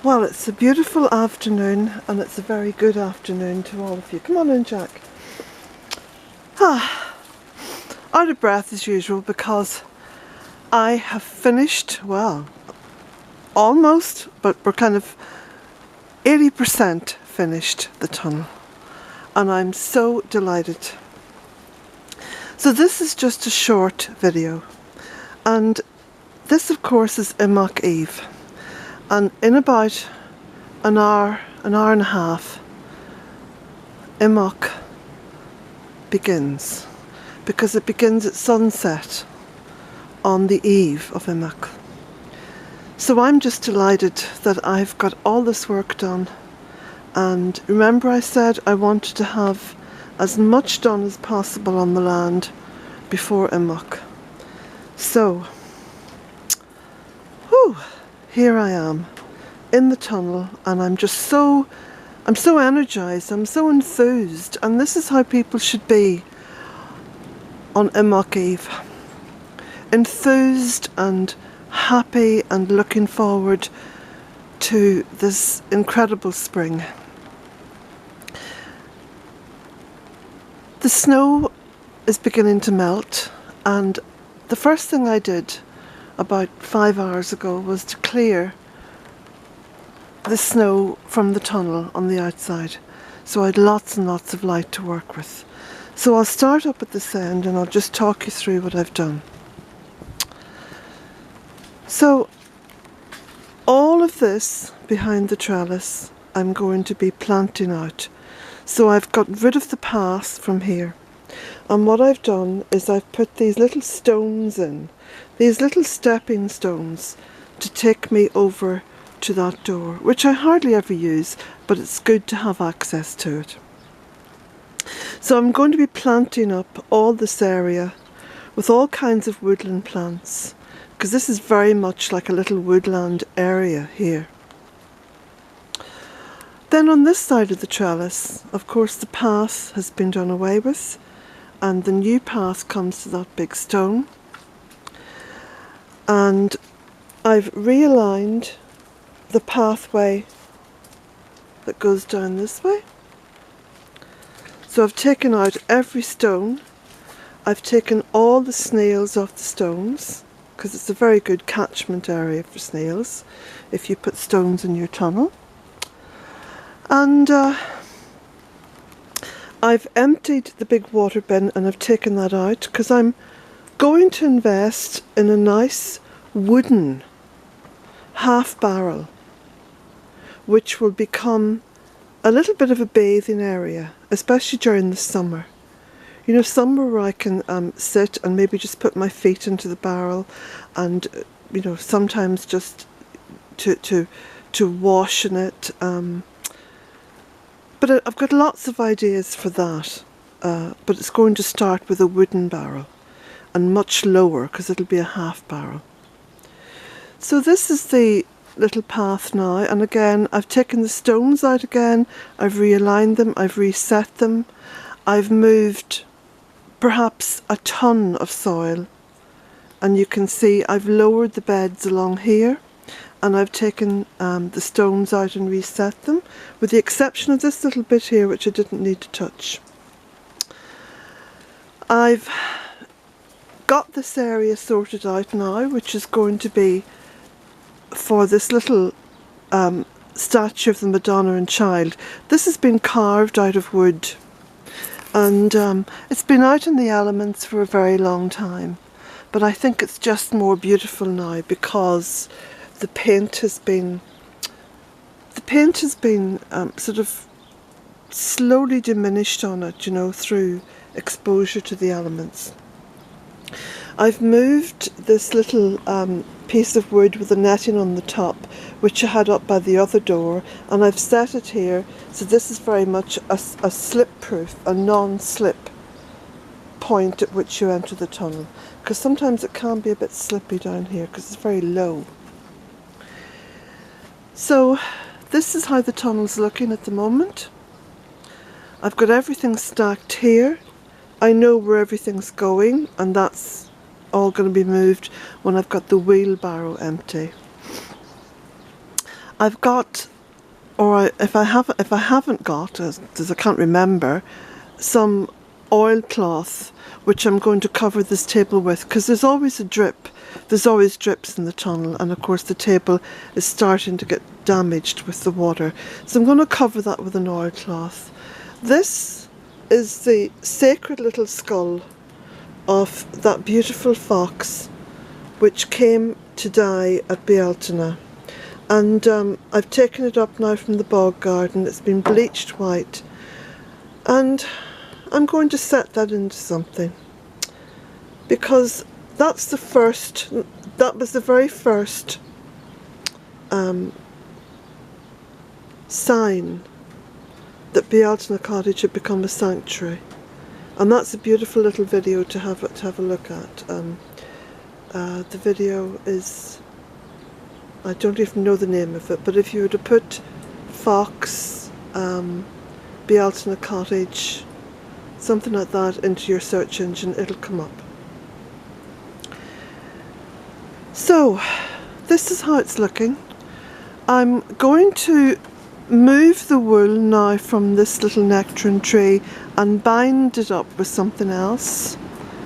Well, it's a beautiful afternoon, and it's a very good afternoon to all of you. Come on in, Jack. Out of breath as usual because I have finished, well, almost, but we're kind of 80% finished the tunnel, and I'm so delighted. So this is just a short video, and this of course is Imbolc Eve, and in about an hour and a half Imbolc begins, because it begins at sunset on the eve of Imbolc. So I'm just delighted that I've got all this work done, and remember I said I wanted to have as much done as possible on the land before Imbolc. So, here I am in the tunnel, and I'm so energized, I'm so enthused, and this is how people should be on Imbolc Eve. Enthused and happy and looking forward to this incredible spring. The snow is beginning to melt, and the first thing I did about 5 hours ago was to clear the snow from the tunnel on the outside, so I had lots and lots of light to work with. So I'll start up at this end and I'll just talk you through what I've done. So all of this behind the trellis I'm going to be planting out. So I've got rid of the path from here, and what I've done is I've put these little stones in, these little stepping stones, to take me over to that door, which I hardly ever use, but it's good to have access to it. So I'm going to be planting up all this area with all kinds of woodland plants, because this is very much like a little woodland area here. Then on this side of the trellis, of course, the path has been done away with, and the new path comes to that big stone. And I've realigned the pathway that goes down this way. So I've taken out every stone. I've taken all the snails off the stones, because it's a very good catchment area for snails if you put stones in your tunnel. And I've emptied the big water bin and I've taken that out, because I'm going to invest in a nice wooden half barrel, which will become a little bit of a bathing area, especially during the summer. You know, somewhere where I can sit and maybe just put my feet into the barrel, and you know, sometimes just to wash in it. But I've got lots of ideas for that. But it's going to start with a wooden barrel, and much lower, because it'll be a half barrel. So this is the little path now, and again I've taken the stones out again, I've realigned them, I've reset them, I've moved perhaps a ton of soil, and you can see I've lowered the beds along here, and I've taken the stones out and reset them, with the exception of this little bit here which I didn't need to touch. I've got this area sorted out now, which is going to be for this little statue of the Madonna and Child. This has been carved out of wood, and it's been out in the elements for a very long time, but I think it's just more beautiful now because the paint has been sort of slowly diminished on it, you know, through exposure to the elements. I've moved this little piece of wood with the netting on the top, which I had up by the other door, and I've set it here, so this is very much a slip-proof, a non-slip point at which you enter the tunnel, because sometimes it can be a bit slippy down here because it's very low. So this is how the tunnel's looking at the moment. I've got everything stacked here. I know where everything's going, and that's all going to be moved when I've got the wheelbarrow empty. I've got, if I haven't got, as I can't remember, some oilcloth which I'm going to cover this table with, because there's always a drip. There's always drips in the tunnel, and of course the table is starting to get damaged with the water. So I'm going to cover that with an oilcloth. This is the sacred little skull of that beautiful fox which came to die at Bealtaine. And I've taken it up now from the bog garden. It's been bleached white, and I'm going to set that into something, because that was the very first sign that Bealtaine Cottage had become a sanctuary. And that's a beautiful little video to have a look at. The video is, I don't even know the name of it, but if you were to put Fox, Bealtaine Cottage, something like that into your search engine, it'll come up. So, this is how it's looking. I'm going to move the wool now from this little nectarine tree and bind it up with something else.